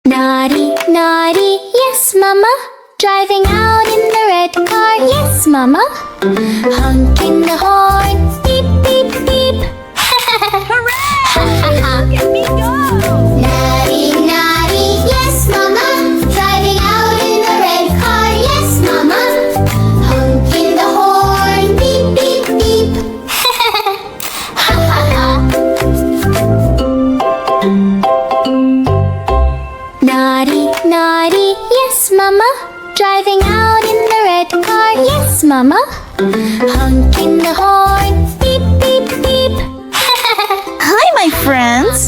Nari, Nari, yes mama. Driving out in the red car, yes mama. Honking the horn, beep beep beep. Hooray! Look at me go! Nari, Nari, yes mama. Driving out in the red car, yes mama. Honking the horn, beep beep beep. Nari, Nari, yes mama. Driving out in the red car, yes mama. Honking the horn, beep beep beep. Hi, my friends!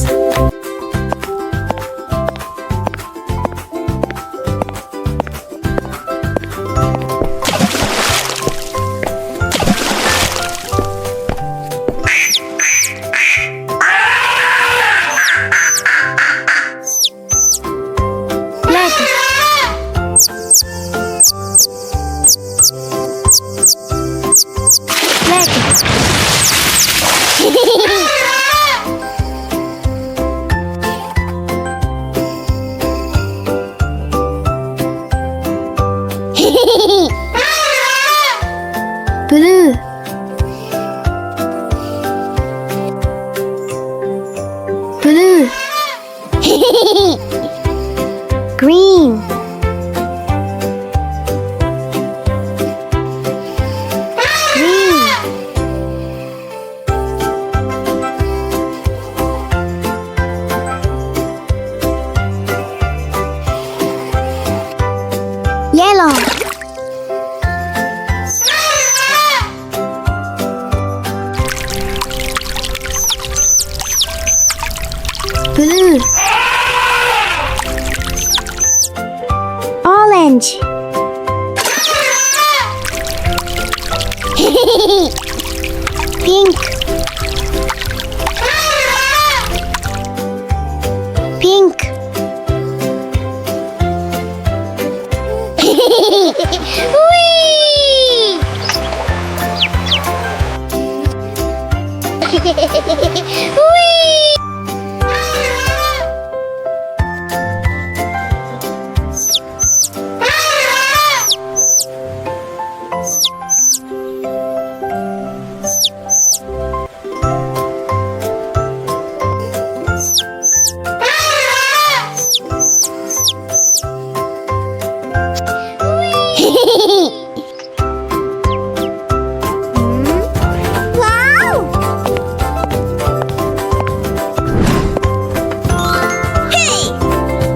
Blue, blue. Green, green. Yellow, blue, orange. Pink, pink. Whee! Whee!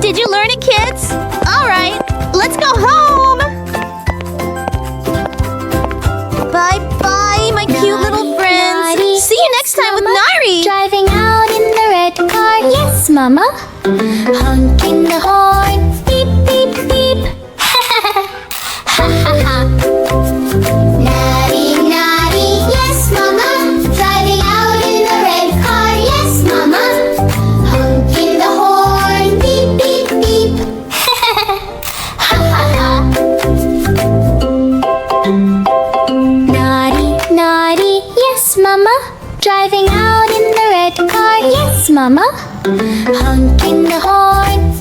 Did you learn it, kids? All right, let's go home! Bye-bye, my cute little friends! Nari, See you next time with Nari! Driving out in the red car, yes mama. Honking the horn, beep beep beep. Nari, Nari, yes mama. Driving out in the red car, yes mama. Honking the horn, beep beep beep. Nari, Nari, yes mama. Driving out in the red car, yes mama. Honking the horn,